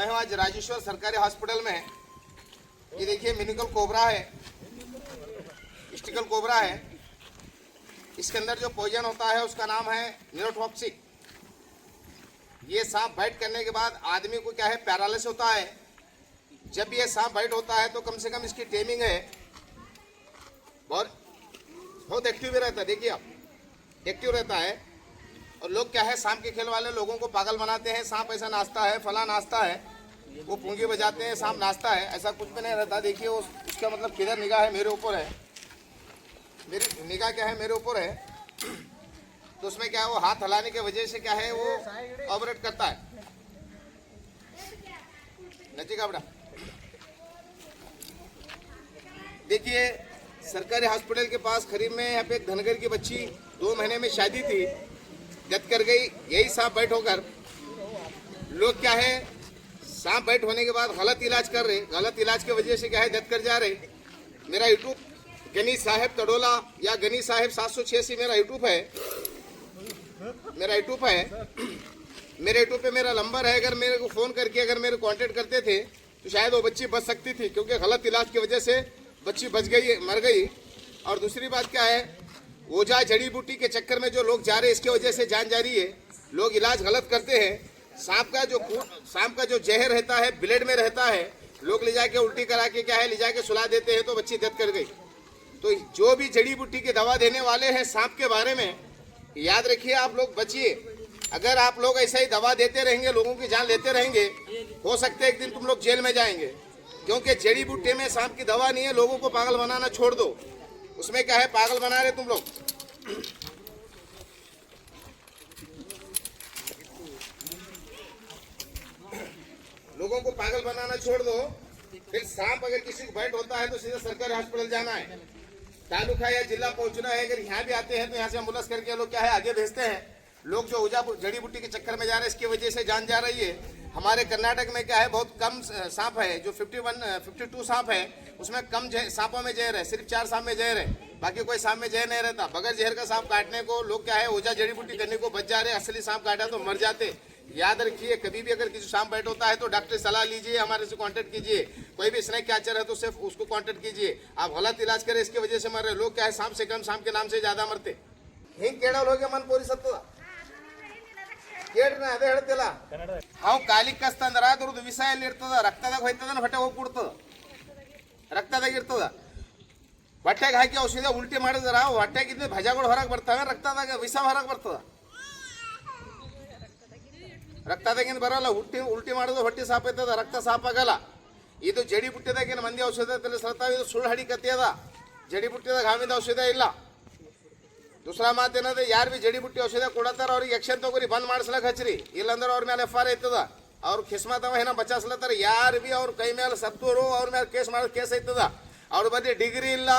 मैं हूँ आज राजेश्वर सरकारी हॉस्पिटल में। ये देखिए मिनिकल कोबरा है, स्टिकल कोबरा है। इसके अंदर जो पॉइजन होता है उसका नाम है न्यूरोटॉक्सिक। ये सांप बाइट करने के बाद आदमी को क्या है, पैरालिसिस होता है। जब ये सांप बाइट होता है तो कम से कम इसकी टेमिंग है, बहुत एक्टिव रहता है। देखिए आप, एक्टिव रहता है। और लोग क्या है, सांप के खेल वाले लोगों को पागल बनाते हैं। सांप ऐसा नाचता है, फला नाचता है, वो पूंगी बजाते हैं, सांप नाचता है। ऐसा कुछ भी नहीं रहता। देखिए उसका मतलब किधर निगाह है, मेरे ऊपर है। मेरी निगाह क्या है, मेरे ऊपर है। तो उसमें क्या है, वो हाथ हिलाने की वजह से क्या है, वो ऑपरेट करता है। नचेगा बेटा। देखिए सरकारी हॉस्पिटल के पास करीब में यहाँ पे एक धनगर की बच्ची 2 महीने में शादी थी, डेथ कर गई। यही सांप बाइट होकर लोग क्या है, सांप बाइट होने के बाद गलत इलाज कर रहे, गलत इलाज की वजह से क्या है डेथ कर जा रहे। मेरा यूट्यूब गनी साहेब तडोला या गनी साहेब 786 मेरा यूट्यूब है। मेरे यूट्यूब पे मेरा नंबर है। अगर मेरे को फ़ोन करके अगर मेरे कांटेक्ट करते थे तो शायद वो बच्ची बच सकती थी, क्योंकि गलत इलाज की वजह से बच्ची बच गई, मर गई। और दूसरी बात क्या है, ओझा जड़ी बूटी के चक्कर में जो लोग जा रहे हैं, इसकी वजह से जान जा रही है। लोग इलाज गलत करते हैं। सांप का जो जहर रहता है ब्लड में रहता है, लोग ले जाके उल्टी करा के क्या है, ले जाके सुला देते हैं, तो बच्ची डेथ कर गई। तो जो भी जड़ी बूटी की दवा देने वाले हैं सांप के बारे में, याद रखिए, आप लोग बचिए। अगर आप लोग ऐसा ही दवा देते रहेंगे, लोगों की जान लेते रहेंगे, हो सकता है एक दिन तुम लोग जेल में जाएंगे। क्योंकि जड़ी बूटी में सांप की दवा नहीं है। लोगों को पागल बनाना छोड़ दो। उसमें क्या है, पागल बना रहे तुम लोग। लोगों को पागल बनाना छोड़ दो। फिर सांप अगर किसी को बाइट होता है तो सीधा सरकारी हॉस्पिटल जाना है, तालुका या जिला पहुंचना है। अगर यहाँ भी आते हैं तो यहाँ से एम्बुलेंस करके लोग क्या है आगे भेजते हैं। लोग जो ओझा जड़ी बूटी के चक्कर में जा रहे हैं, इसकी वजह से जान जा रही है। हमारे कर्नाटक में क्या है, बहुत कम सांप है। जो 52 सांप है उसमें कम सांपों में जहर है। सिर्फ 4 सांप में जहर है, बाकी कोई सांप में जहर नहीं रहता। बगैर जहर का सांप काटने को लोग क्या है, ओझा जड़ी बूटी करने को बच जा रहे। असली सांप काटा तो मर जाते। याद रखिए, कभी भी अगर किसी सांप बाइट होता है तो डॉक्टर सलाह लीजिए, हमारे से कांटेक्ट कीजिए। कोई भी स्नेक कैचर है तो सिर्फ उसको कांटेक्ट कीजिए। आप गलत इलाज करें, इसकी वजह से मर रहे लोग। क्या है, सांप से कम, सांप के नाम से ज्यादा मरते। ಹಿಂಗೆ ಕೇಳೋರು ಹೋಗಿ ಮನ್ ಪೋರಿಸತ್ತದ ಕೇಳ್ರಿ, ಅದೇ ಹೇಳ್ತಿಲ್ಲ. ಅವು ಕಾಲಿಗೆ ಕಸ್ತಂದ್ರ ಅದ್ರದ್ದು ವಿಷ ಎಲ್ಲಿ ಇರ್ತದ, ರಕ್ತದಾಗ ಹೋಯ್ತದ, ಹೊಟ್ಟೆ ಹೋಗಿ ಕೂಡ್ತದ, ರಕ್ತದಾಗ ಇರ್ತದ. ಹೊಟ್ಟೆಗೆ ಹಾಕಿ ಔಷಧ ಉಲ್ಟಿ ಮಾಡಿದ್ರ ಹೊಟ್ಟೆಗಿದ್ದ ಭಜಗಳು ಹೊರಗೆ ಬರ್ತವೆ, ರಕ್ತದಾಗ ವಿಷ ಹೊರಗೆ ಬರ್ತದ. ರಕ್ತದಾಗಿಂದ ಬರಲ್ಲ. ಉಲ್ಟಿ ಮಾಡೋದು ಹೊಟ್ಟೆ ಸಾಪ್ ಐತದ, ರಕ್ತ ಸಾಪ್ ಆಗಲ್ಲ. ಇದು ಜಡಿ ಬುಟ್ಟಿದಾಗಿನ ಮಂದಿ ಔಷಧ ತಿಳಿಸ್ತಾವ. ಇದು ಸುಳ್ಳು ಹಡಿ ಕತ್ತಿ ಅದ. ಜಡಿ ಬುಟ್ಟಿದಾಗ ಹಾವಿದ ಔಷಧ ಇಲ್ಲ. दूसरा मात ಏನಂದ್ರೆ, ಯಾರು भी ಜಡಿ ಬುಟ್ಟಿ ಔಷಧ ಕೊಡತ್ತಾರ ಅವ್ರಿಗೆ ಆಕ್ಷನ್ ತಗೋರಿ, ಬಂದ್ ಮಾಡಿಸ್ಲಕ್ ಹಚ್ಚ್ರಿ. ಇಲ್ಲಾಂದ್ರೆ ಅವ್ರ ಮೇಲೆ FR ಐತದ. ಅವ್ರು ಕಿಸ್ಮತವ ಏನೋ ಬಚಾಸ್ಲತ್ತಾರ. ಯಾರು भी ಅವ್ರ ಕೈ ಮೇಲೆ ಸತ್ತೋರು ಅವ್ರ ಮೇಲೆ ಕೇಸ್ ಮಾಡೋದು ಕೇಸ್ ಐತದ. ಅವ್ರ ಬಗ್ಗೆ ಡಿಗ್ರಿ ಇಲ್ಲ,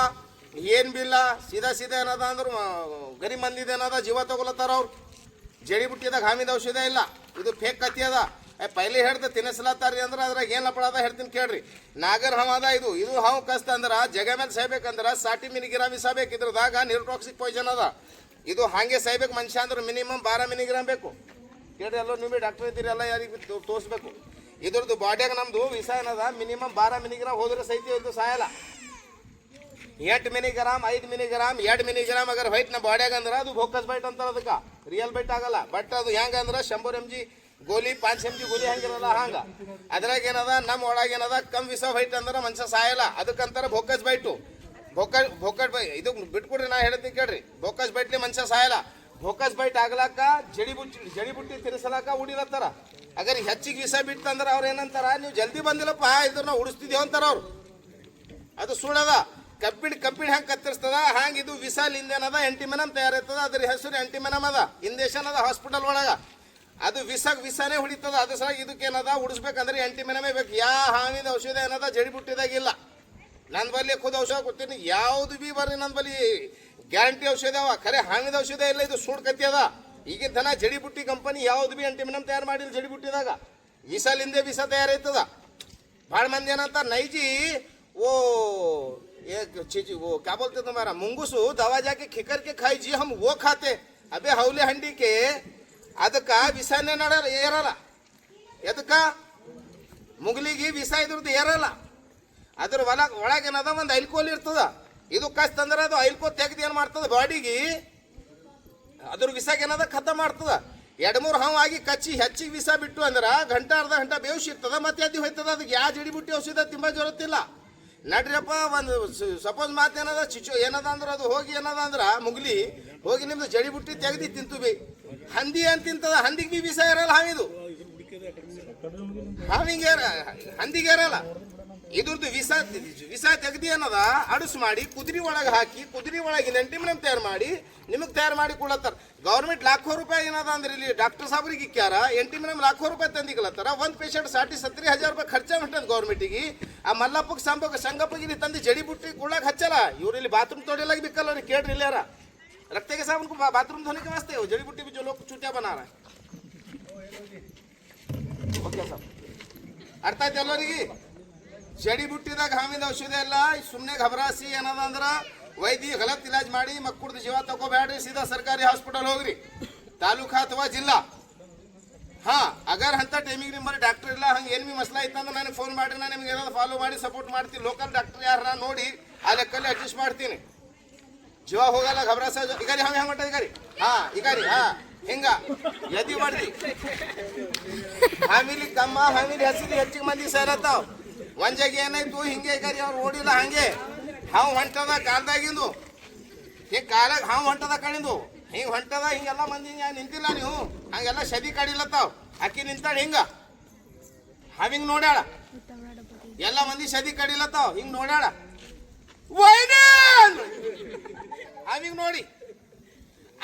ಏನ್ ಬಿ ಇಲ್ಲ. ಸೀದಾ ಏನದ ಅಂದ್ರೆ ಗರೀಬ್ ಮಂದಿದ ಏನದ ಜೀವ ತಗೊಲತ್ತಾರ ಅವ್ರು. ಜಡಿ ಬುಟ್ಟಿದಾಗ ಹಾಮಿದ ಔಷಧ ಇಲ್ಲ. ಇದು ಫೇಕ್ ಕತ್ತಿ ಅದ. ಪೈಲೆ ಹೇಳ್ದೆ ತಿನ್ನಿಸ್ಲತ್ತಾರಿ ಅಂದ್ರೆ ಅದ್ರಾಗ ಏನು ಅಪರಾಧ ಹೇಳ್ತೀನಿ ಕೇಳ್ರಿ. ನಾಗರ್ ಹಾವು ಅದ. ಇದು ಹಾವು ಕಸ್ತ ಅಂದ್ರೆ ಜಗ ಮೇಲೆ ಸಾಯ್ಬೇಕಂದ್ರೆ 60 ಮಿಲಿಗ್ರಾಮ್ ಇಸಬೇಕು. ಇದ್ರದಾಗ ನ್ಯೂರೋಟಾಕ್ಸಿಕ್ ಪಾಯ್ಸನ್ ಅದ. ಇದು ಹಾಗೆ ಸಾಯ್ಬೇಕು ಮನುಷ್ಯ ಅಂದ್ರೆ ಮಿನಿಮಮ್ 12 ಮಿಲಿಗ್ರಾಮ್ ಬೇಕು. ಕೇಳ್ರಿ, ಎಲ್ಲೋ ನೀವು ಡಾಕ್ಟರ್ ಇದ್ದೀರಿ, ಎಲ್ಲ ಯಾರಿಗೆ ತೋರಿಸ್ಬೇಕು. ಇದ್ರದ್ದು ಬಾಡ್ಯಾಗ ನಮ್ದು ವಿಷ ಏನದ, ಮಿನಿಮಮ್ 12 ಮಿಲಿಗ್ರಾಮ್ ಹೋದ್ರೆ ಸಹಿತ ಇದು ಸಾಯಲ್ಲ. 8 ಮಿಲಿಗ್ರಾಮ್ 5 ಮಿಲಿಗ್ರಾಮ್ 2 ಮಿಲಿಗ್ರಾಮ್ ಅಗರ್ ವೈಟ್ ನಮ್ಮ ಬಾಡ್ಯಾಗ ಅಂದ್ರೆ ಅದು ಫೋಕಸ್ ಬೈಟ್ ಅಂತಾರೆ. ಅದಕ್ಕೆ ರಿಯಲ್ ಬೈಟ್ ಆಗಲ್ಲ. ಬಟ್ ಅದು ಹೆಂಗಂದ್ರೆ 100 mg ಗೋಲಿ 5 mg ಗೋಲಿ ಹಂಗಿರಲ್ಲ. ಹಂಗ ಅದ್ರಾಗ ಏನದ, ನಮ್ಮ ಒಳಗೇನದ ಕಮ್ ವಿಷ ಬೈಟ್ ಅಂದ್ರೆ ಮನುಷ್ಯ ಸಾಯಲ್ಲ. ಅದಕ್ಕಂತಾರೆ ಫೋಕಸ್ ಬೈಟು. ಫೋಕಸ್ ಬೈ ಇದು ಬಿಟ್ಕೊಡ್ರಿ, ನಾ ಹೇಳ್ತೀನಿ ಕೇಳ್ರಿ. ಫೋಕಸ್ ಬೈಟ್ಲಿ ಮನುಷ್ಯ ಸಾಯಲ್ಲ. ಫೋಕಸ್ ಬೈಟ್ ಆಗ್ಲಾಕ ಜಡಿ ಬುಟ್ಟಿ ತಿರ್ಸಲಾಕ ಉಡಿಲತ್ತಾರ. ಅಗರ್ ಹೆಚ್ಚಿಗೆ ವಿಷ ಬಿಟ್ಟಂದ್ರೆ ಅವ್ರು ಏನಂತಾರ, ನೀವು ಜಲ್ದಿ ಬಂದಿಲ್ಲಪ್ಪ, ಇದ್ರ ನಾವು ಉಡಿಸ್ತಿದ್ದೇವೆ ಅಂತಾರ ಅವ್ರು. ಅದು ಸುಳ್ಳದ. ಕಬ್ಬಿಣ ಹೆಂಗೆ ಕತ್ತರಿಸ್ತದ ಹಂಗೆ ಇದು ವಿಷ ಲಿಂದೇನದ ಆಂಟಿಮೆನಮ್ ತಯಾರಾಯ್ತದ. ಅದ್ರ ಹೆಸರು ಆಂಟಿಮೆನಮ್ ಅದ. ಇಂಜೆಕ್ಷನ್ ಅದ ಹಾಸ್ಪಿಟಲ್ ಒಳಗ. ಅದು ವಿಷನೇ ಹೊಡಿತದ. ಅದ್ರ ಸಲ ಇದಕ್ಕೇನದ ಉಡಿಸ್ಬೇಕಂದ್ರೆ ಆಂಟಿಮೆನಮೇ ಬೇಕು. ಹಾವಿದ ಔಷಧ ಏನದ ಜಡಿ ಬುಟ್ಟಿದಾಗಿಲ್ಲ. ನನ್ನ ಬಲ್ಲಿ ಖುದ್ ಔಷಧ ಕೊಡ್ತೀನಿ. ಯಾವುದು ಬಿ ಬರ್ರಿ, ನನ್ನ ಬಲ್ಲಿ ಗ್ಯಾರಂಟಿ ಔಷಧ ಅವ. ಖರೆ ಹಾವಿದ ಔಷಧ ಇಲ್ಲ. ಇದು ಸುಡ್ ಕತ್ತಿ ಅದ. ಈಗಿನ ತನ ಜಡಿ ಬುಟ್ಟಿ ಕಂಪನಿ ಯಾವ್ದು ಬಿ ಆಂಟಿಮೆನಮ್ ತಯಾರು ಮಾಡಿಲ್ಲ. ಜಡಿ ಬುಟ್ಟಿದಾಗ ವಿಷಲಿಂದೆ ವಿಷ ತಯಾರೈತದ. ಭಾಳ ಮಂದಿ ಏನಂತ, ನೈಜಿ वो एक चीज वो क्या बोलते तुम्हारा मुंगूसु दवा जाके खिकर के खाई जी, हम वो खाते. अबे हौले हंडी के ಅದಕ್ಕೆ ವಿಷನೇ ಏರಲ್ಲ. ಎದಕ್ಕೆ ಮುಗಿಲಿಗೆ ವಿಷ ಇದ್ರದ್ದು ಏರಲ್ಲ. ಅದ್ರ ಒಳಗೇನದ ಒಂದು ಐಲ್ಕೋಲ್ ಇರ್ತದ. ಇದು ಕಷ್ಟ ಅಂದ್ರೆ ಅದು ಐಲ್ಕೋ ತೆಗೆದು ಏನು ಮಾಡ್ತದ ಬಾಡಿಗೆ ಅದ್ರ ವಿಷಗೇನದ ಖತ ಮಾಡ್ತದ. 2-3 ಹಾವು ಆಗಿ ಕಚ್ಚಿ ಹೆಚ್ಚಿಗೆ ವಿಷ ಬಿಟ್ಟು ಅಂದ್ರೆ ಗಂಟೆ ಅರ್ಧ ಗಂಟೆ ಬೇವಿಸಿರ್ತದ, ಮತ್ತೆ ಎದ್ದು ಹೋಯ್ತದ. ಅದಕ್ಕೆ ಯಾವ ಜಡಿಬುಟ್ಟಿ ಔಷಧ ತಿಂಬ ಜರುತ್ತಿಲ್ಲ. ನಡ್ರಿಯಪ್ಪ ಒಂದು ಸಪೋಸ್ ಮಾತೇನದ ಏನದ ಅಂದ್ರೆ ಅದು ಹೋಗಿ ಏನದ ಅಂದ್ರೆ ಮುಗ್ಲಿ ಹೋಗಿ ನಿಮ್ದು ಜಡಿಬುಟ್ಟಿ ತೆಗ್ದು ತಿಂತು ಬಿ. ಹಂದಿ ಅಂತ ತಿಂತದ, ಹಂದಿಗೆ ಬಿ ವಿಷ ಇರಲ್ಲ ಹಾವಿದು. ಹಂದಿಗೆ ಇರಲ್ಲ. ಇದ್ರದ್ದು ವಿಷ ತೆಗ್ದಿ ಅನ್ನದ ಅಡುಸು ಮಾಡಿ ಕುದುರೆ ಒಳಗೆ ಹಾಕಿ ಕುದುರೆ ಒಳಗಿನ ಎಂಟಿಮಿನಮ್ ತಯಾರು ಮಾಡಿ ನಿಮಗೆ ತಯಾರು ಮಾಡಿ ಕೊಡತ್ತಾರ. ಗೌರ್ಮೆಂಟ್ ಲಾಖೋ ರೂಪಾಯಿ ಏನದ ಅಂದ್ರೆ ಇಲ್ಲಿ ಡಾಕ್ಟರ್ ಸಾಬ್ರಿಗೆ ಇಕ್ಕ್ಯಾರ ಎಂಟಿಮಿನಮ್ ಲಾಖೋ ರೂಪಾಯಿ ತಂದಿಕ್ಲತ್ತಾರ. ಒಂದು ಪೇಷಂಟ್ 60-70 ರೂಪಾಯಿ ಖರ್ಚ ಹೊಂಟದ ಗೌರ್ಮೆಂಟಿಗೆ. ಆ ಮಲ್ಲಪ್ಪಗೆ ಸಂಗಪ್ಪಗೆ ಇಲ್ಲಿ ತಂದು ಜಡಿ ಬುಟ್ಟಿ ಕೊಡ್ಲಾಕ ಹಚ್ಚಲ್ಲ. ಇವ್ರು ಇಲ್ಲಿ ಬಾತ್ರೂಮ್ ತೊಡಿಲಾಗಿ ಬಿಕ್ಕಲ್ಲ ರೀ. ಕೇಳ್ರಿ ಇಲ್ಲಾರ रखते के साबुन को बाथरूम धोने के वास्ते हो, जड़ी बूटी भी जो लोग चूतिया बना रहा है. ओके सब अर्थ आಯ್ತು ಎಲ್ಲರಿಗೆ? ಜಡಿ ಬುಟ್ಟಿದಾಗ ಹಾವಿನ ಔಷಧ ಎಲ್ಲ ಸುಮ್ಮನೆ घबरासी ಏನದ ಅಂದ್ರೆ ವೈದ್ಯ ಗಲತ್ ಇಲಾಜ್ ಮಾಡಿ ಮಕ್ಕಳದ ಜೀವ ತಗೋಬೇಡ್ರಿ. ಸೀದಾ ಸರ್ಕಾರಿ ಹಾಸ್ಪಿಟಲ್ ಹೋಗ್ರಿ, ತಾಲೂಕಾ ಅಥವಾ ಜಿಲ್ಲಾ. ಹಾ ಅಗರ್ ಅಂತ ಟೈಮಿಗೆ ನಿಮ್ಮಲ್ಲಿ ಡಾಕ್ಟರ್ ಇಲ್ಲ, ಹಂಗೆ ಏನು ಬಿ ಮಸಲ ಇತ್ತಂದ್ರೆ ನನಗೆ ಫೋನ್ ಮಾಡಿರಿ, ನಾನು ನಿಮ್ಗೆ ಏನಾದ್ರು ಫಾಲೋ ಮಾಡಿ ಸಪೋರ್ಟ್ ಮಾಡ್ತೀನಿ. ಲೋಕಲ್ ಡಾಕ್ಟರ್ ಯಾರ ನೋಡಿ ಆ ಲೆಕ್ಕಲ್ಲಿ ಅಡ್ಜಸ್ಟ್ ಮಾಡ್ತೀನಿ. ಜೀವ ಹೋಗಲ್ಲ घबराಸ. ಇಗಾರಿ ಹಾವಿ ಹಂಗೆ ಹೊಂಟದ ಇಗಾರಿ. ಹಾ ಇಗಾರಿ ಹಾ ಹಿಂಗ ಎದಿ ಮಾಡ್ದಿ ಹಾಮಿಲಿ ಕಮ್ಮ ಹಾಮಿಲಿ ಹಸಿಲಿ ಹೆಚ್ಚಿಗೆ ಮಂದಿ ಸೇರತ್ತಾವ. ಒಂದ್ ಜಾಗ ಏನಾಯ್ತು ಹಿಂಗೆ ಇಗಾರಿ ಅವ್ರು ಓಡಿಲ್ಲ, ಹಂಗೆ ಹಾವು ಹೊಂಟದ ಕಾಲ್ದಾಗಿಂದು. ಹಿಂಗೆ ಕಾಲಾಗ ಹಾವು ಹೊಂಟದ ಕಣಿಂದು ಹಿಂಗೆ ಹೊಂಟದ. ಹಿಂಗೆಲ್ಲ ಮಂದಿ ನಿಂತಿಲ್ಲ ನೀವು, ಹಂಗೆಲ್ಲ ಸದಿ ಕಡಿಲತ್ತಾವ. ಅಕ್ಕಿ ನಿಂತಾಳ ಹಿಂಗ ಹಾವಿಂಗ್ ನೋಡ್ಯಾಳ. ಎಲ್ಲ ಮಂದಿ ಸದಿ ಕಡಿಲತ್ತಾವ, ಹಿಂಗ್ ನೋಡ್ಯಾಳ. ಹಾವಿಂಗ್ ನೋಡಿ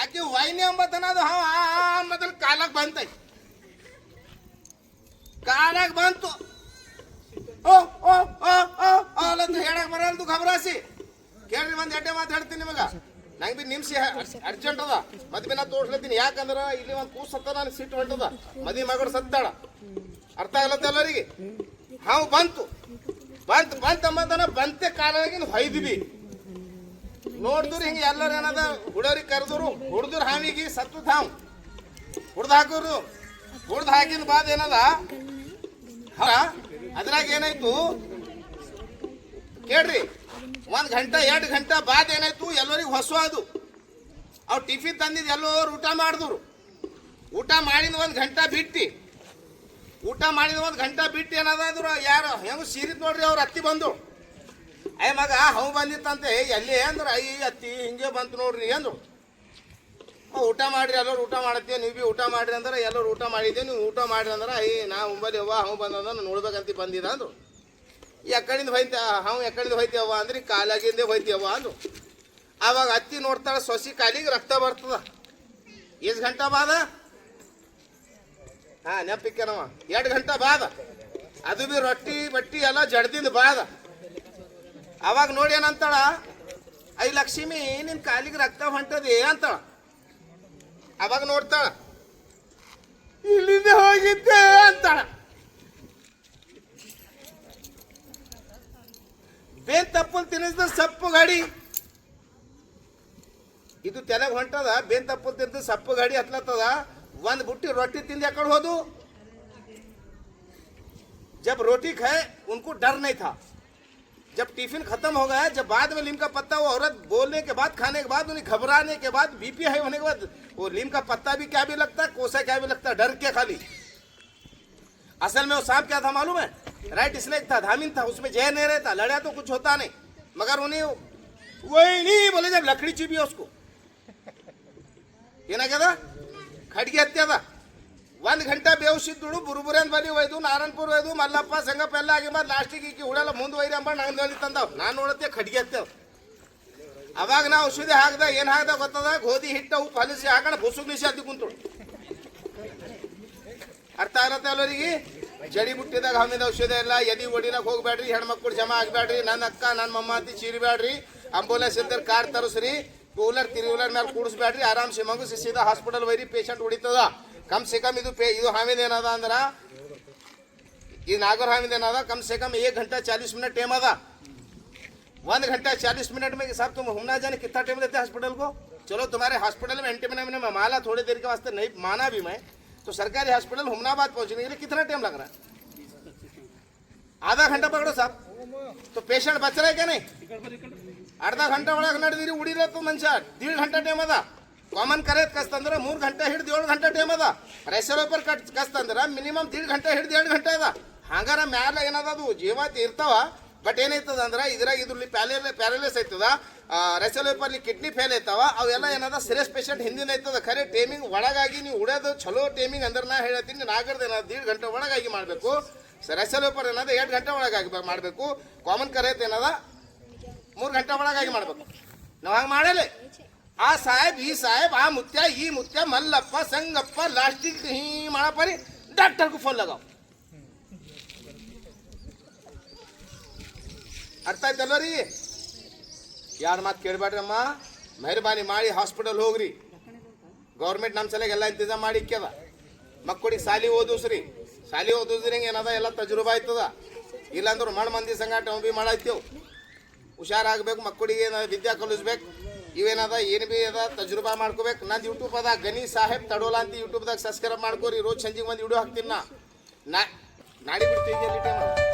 ಆಕೆ ವೈನಿ ಅಂಬತ್ತನದು ಹಾವ ಮೊದಲು ಕಾಲಾಗ ಬಂತೈ. ಕಾಲಾಗ ಬಂತು ಓ ಓ ಓ ಓ ಅಲ್ಲಂತ ಹೇಳಕ್ ಬರಲ್ದು घबरासी. ಕೇಳ್ರಿ ಒಂದ್ ಎಡ್ಡೆ ಮಾತು ಹೇಳ್ತೀನಿ ನಿಮಗ. ನಂಗೆ ಬಿ ನಿಮ್ಸಿ ಅರ್ಜೆಂಟ್ ಅದ, ಮದ್ವೆ ನಾ ತೋರ್ಸ್ಲತ್ತೀನಿ. ಯಾಕಂದ್ರ ಇಲ್ಲಿ ಒಂದು ಕೂಸು ಸತ್ತ, ನನಗೆ ಸಿಟ್ಟು ಹೊಂಟದ. ಮದ್ವೆ ಮಗಳು ಸತ್ತಾಳ. ಅರ್ಥ ಆಗಲತ್ತ ಎಲ್ಲರಿಗೆ? ಹಾವು ಬಂತು ಅಂಬಂದನ ಬಂತೆ ಕಾಲಾಗಿನ ಹೊಯ್ದಿವಿ. ನೋಡಿದ್ರು ಹಿಂಗೆ ಎಲ್ಲರೂ ಏನದ ಹುಡೋರಿಗೆ ಕರೆದ್ರು, ಹುಡ್ದ್ರು ಹಾವಿಗೆ ಸತ್ತು ಹಾವು ಹುಡ್ದು ಹಾಕೋರು. ಹುಡ್ದು ಹಾಕಿನ ಬಾದ ಏನದ ಅದ್ರಾಗ ಏನಾಯ್ತು ಕೇಳ್ರಿ, 1 ಗಂಟೆ 2 ಗಂಟೆ ಬಾದ ಏನಾಯ್ತು ಎಲ್ಲರಿಗೆ ಹೊಸ ಅದು. ಅವ್ರು ಟಿಫಿನ್ ತಂದಿದ್ದು ಎಲ್ಲರೂ ಊಟ ಮಾಡಿದ್ರು. ಊಟ ಮಾಡಿದ 1 ಗಂಟೆ ಬಿಟ್ಟು ಏನದ ಅದ್ರು ಯಾರು ಹೆಂಗ ಸೀರಿದ್ ನೋಡ್ರಿ. ಅವ್ರ ಅತ್ತಿ ಬಂದು ಅಯ್ಯ ಮಗ ಹಾವು ಬಂದಿತ್ತಂತೆ ಎಲ್ಲಿ ಅಂದ್ರೆ ಅಯ್ಯ ಅತ್ತಿ ಹಿಂಗೆ ಬಂತು ನೋಡ್ರಿ ಅಂದ್ರು. ಊಟ ಮಾಡ್ರಿ ಎಲ್ಲರೂ ಊಟ ಮಾಡತ್ತೀವಿ, ನೀವು ಬಿ ಊಟ ಮಾಡ್ರಿ ಅಂದ್ರೆ ಎಲ್ಲರೂ ಊಟ ಮಾಡಿದ್ದೀವಿ. ನೀವು ಊಟ ಮಾಡ್ರಿ ಅಂದ್ರೆ ಅಯ್ಯ ನಾ ಉಂಬಲ್ಲಿ ಅವ್ವ ಹಾವು ಬಂದಂದ್ರೆ ನೋಡ್ಬೇಕಂತ ಬಂದಿದ ಅಂದ್ರು. ಎಕ್ಕಡಿಂದ ಹೋಯ್ತ ಹಾವು ಎಕ್ಕಡಿಂದ ಹೋಯ್ತೇವ ಅಂದ್ರಿ ಕಾಲಾಗಿಂದೇ ಹೋಯ್ತೇವ ಅಂದ್ರು. ಆವಾಗ ಅತ್ತಿ ನೋಡ್ತಾಳೆ ಸೊಸಿ ಕಾಲಿಗೆ ರಕ್ತ ಬರ್ತದ. ಎಷ್ಟು ಗಂಟೆ ಬಾದ? ಹಾ ನೆನಪಿಕ್ಕೇನವ 2 ಗಂಟೆ ಬಾದ. ಅದು ಬಿ ರೊಟ್ಟಿ ಬಟ್ಟಿ ಎಲ್ಲ ಜಡ್ದಿಂದ ಬಾದ. ಅವಾಗ ನೋಡಿ ಏನಂತಾಳ, ಐ ಲಕ್ಷ್ಮಿ ನಿನ್ ಕಾಲಿಗೆ ರಕ್ತ ಹೊಂಟದೆ ಅಂತಾಳ. ಅವಾಗ ನೋಡ್ತಾಳ ಇಲ್ಲಿಂದ ಹೋಗಿದ್ದೆ ಅಂತಾಳ. ಬೇನ್ ತಪ್ಪಲ್ ತಿನ್ನಿಸಿದ ಸಪ್ಪು ಗಾಡಿ ಇದು ತೆಲಗ್ ಹೊಂಟದ. ಬೇನ್ ತಪ್ಪಲ್ ತಿನ್ನಿಸಿದ ಸಪ್ಪು ಗಾಡಿ ಹತ್ಲತ್ತದ. ಒಂದು ಬುಟ್ಟಿ रोटी ತಿಂದು ಯಾಕಡೆ ಹೋದು? जब रोटी खाए उनको डर नहीं था. जब टिफिन खत्म हो गया, जब बाद में नीम का पत्ता वो औरत बोलने के बाद खाने के बाद उन्हें घबराने के बाद बीपी हाई होने के बाद वो नीम का पत्ता भी क्या भी लगता है, कोसा क्या भी लगता है, डर के खाली. असल में वो सांप क्या था मालूम है? राइट स्नेक था, धामिन था. उसमें जहर नहीं रहता, लड़ा तो कुछ होता नहीं. मगर उन्हें वही नहीं बोले जब लकड़ी चुभी उसको ಏನ ಆಗ್ಯದ ಖಡ್ಗಿ ಹತ್ಯದ. 1 ಗಂಟೆ ಬೇವಸಿದ್ದು ಬುರುಬುರೇನ್ ಬಲಿ ಒಯ್ದು ನಾರಾಯಣಪುರ ಒಯ್ದು ಮಲ್ಲಪ್ಪ ಸಂಗಪ್ಪ ಎಲ್ಲ ಆಗಿ ಮತ್ತೆ ಲಾಸ್ಟಿಗೆ ಈಕಿ ಹುಡಲ್ಲ ಮುಂದೆ ಒಯ್ರಿ ಅಂಬ ನಂಗೆ ತಂದವ್. ನಾನು ನೋಡತ್ತೆ ಖಡ್ಗಿ ಹತ್ತೇವ್. ಅವಾಗ ನಾವು ಔಷಧಿ ಹಾಕ್ದ ಏನು ಹಾಕ್ದ ಗೊತ್ತದ? ಗೋಧಿ ಹಿಟ್ಟು ಉಪ್ಪು ಹಲಸಿ ಹಾಕೋಣ ಬುಸುಗ್ಲಿಸಿ ಅದ್ದಿ ಕುಂತು. ಅರ್ಥ ಆಗತ್ತೆ ಎಲ್ಲರಿಗೆ? ಜಡಿ ಬುಟ್ಟಿದಾಗ ಹಾವಿನ ಔಷಧ ಎಲ್ಲ ಎದಿ ಒಡಿನಾಗ ಹೋಗ್ಬೇಡ್ರಿ. ಹೆಣ್ಮಕ್ಳು ಜಮಾ ಆಗ್ಬೇಡ್ರಿ. ನನ್ನ ಅಕ್ಕ ನನ್ನ ಮಮ್ಮ ಅಂತಿ ಚೀರಿಬೇಡ್ರಿ. ಆಂಬುಲೆನ್ಸ್ ಇದ್ದರೆ ಕಾರ್ ತರಿಸ್ರಿ. ಟೂಲರ್ 3 ಮೇಲೆ ಕೂಡಿಸ್ಬೇಡ್ರಿ. ಆರಾಮ್ಸೆ ಮಗುಸಿ ಸೀದಾ ಹಾಸ್ಪಿಟಲ್ ಒಯ್ರಿ, ಪೇಷಂಟ್ ಉಳಿತದ. ಕಮ್ ಸೆ ಕಮ್ ಇದು ಹಾವಿಂದ ಏನದ ಅಂದ್ರೆ ಈ ನಾಗರ ಹಾವಿಂದ ಏನದ कम से कम 1 घंटा 40 मिनट टाइम अदा. 1 घंटा 40 मिनट में साहब तुम घूमना जाने कितना टाइम देते हॉस्पिटल को? चलो तुम्हारे हॉस्पिटल में एंटीमिनम में माला थोड़ी देर के वास्ते नहीं माना भी मैं, तो सरकारी हॉस्पिटल हुमनाबाद पहुंचने के लिए कितना टाइम लग रहा है? आधा घंटा पकड़ो साहब तो पेशेंट बच रहा है क्या नहीं अर्धा घंटा ಒಳಗೆ ನಡೆದಿರಿ ಉಡಿರತ್ತು ಮನುಷ್ಯ 1.5 ಗಂಟೆ ಟೈಮ್ ಅದ ಕಾಮನ್ ಕರೆತ್ ಕಸ್ತಂದ್ರೆ 3 ಗಂಟೆ ಹಿಡಿದು 7 ಗಂಟೆ ಟೈಮ್ ಅದ ರೆಸಲ್ ಪೇಪರ್ ಕಸ್ತಂದ್ರೆ ಮಿನಿಮಮ್ 1.5 ಗಂಟೆ ಹಿಡಿದು 2 ಗಂಟೆ ಅದ ಹಂಗಾರ ಮ್ಯಾಲ ಏನದ ಅದು ಜೀವಾತ್ ಇರ್ತಾವ ಬಟ್ ಏನೈತದ ಅಂದ್ರೆ ಇದ್ರಾಗ ಇದ್ರಲ್ಲಿ ಪ್ಯಾರಲೈಸ್ ಐತದ ರೆಸಲ್ ಪೇಪರ್ಲಿ ಕಿಡ್ನಿ ಫೇಲ್ ಐತಾವ ಅವೆಲ್ಲ ಏನದ ಸೀರಿಯಸ್ ಪೇಷಂಟ್ ಹಿಂದಿನ ಐತದ ಖರೆ ಟೈಮಿಂಗ್ ಒಳಗಾಗಿ ನೀವು ಉಡೋದು ಚಲೋ ಟೈಮಿಂಗ್ ಅಂದ್ರೆ ನಾ ಹೇಳ್ತೀನಿ ನಾಗರ್ದು ಏನದ 1.5 ಗಂಟೆ ಒಳಗಾಗಿ ಮಾಡಬೇಕು ರೆಸಲ್ ಪೇಪರ್ ಏನದ 2 ಗಂಟೆ ಒಳಗಾಗಿ ಮಾಡಬೇಕು ಕಾಮನ್ ಕರೆತ್ ಏನದ 3 ಗಂಟೆ ಒಳಗಾಗಿ ಮಾಡಬೇಕು ನಾವು ಹಂಗೆ ಮಾಡಲ್ಲ ಆ ಸಾಹೇಬ್ ಈ ಸಾಹೇಬ್ ಆ ಮುತ್ಯ ಈ ಮುತ್ಯ ಮಲ್ಲಪ್ಪ ಸಂಗಪ್ಪ ಲಾಸ್ಟಿಗೆ ಹೀ ಮಾಡಪ್ಪರಿ ಡಾಕ್ಟರ್ಗೂ ಫೋನ್ ಲಗಾವ್ ಅರ್ಥ ಆಯ್ತಲ್ವ ರೀ ಯಾರು ಮಾತು ಕೇಳಬೇಡ್ರಮ್ಮ ಮೆಹರ್ಬಾನಿ ಮಾಡಿ ಹಾಸ್ಪಿಟಲ್ ಹೋಗ್ರಿ ಗೌರ್ಮೆಂಟ್ ನಮ್ಮ ಸಲಗೆ ಎಲ್ಲ ಇಂತಜಾಮ್ ಮಾಡಿ ಇಕ್ಕ್ಯದ ಮಕ್ಕಳಿಗೆ ಸಾಲಿ ಓದಿಸ್ರಿ ಶಾಲಿ ಓದಿಸ್ರಿ ಏನದ ಎಲ್ಲ ತಜುರ್ಬಾ ಆಯ್ತದ ಇಲ್ಲಾಂದ್ರೆ ಮಣ್ಣು ಮಂದಿ ಸಂಗಾಟ ಭೀ ಮಾಡಾಯ್ತೇವು ಹುಷಾರಾಗಬೇಕು ಮಕ್ಕಳಿಗೆ ವಿದ್ಯಾ ಕಲಿಸ್ಬೇಕು ಇವೇನದ ಏನು ಭೀ ಅದ ತಜುರ್ಬಾ ಮಾಡ್ಕೋಬೇಕು ನಂದು ಯೂಟ್ಯೂಬ್ ಅದ ಗನಿ ಸಾಹೇಬ್ ತಡೋಲಾ ಅಂತ ಯೂಟ್ಯೂಬ್ದಾಗ ಸಬ್ಸ್ಕ್ರೈಬ್ ಮಾಡ್ಕೋರಿ ರೋಜ್ ಸಂಜೆಗೆ ಒಂದು ವಿಡಿಯೋ ಹಾಕ್ತೀನಿ ನಾಡಿ ಬಿಡ್ತೀವಿ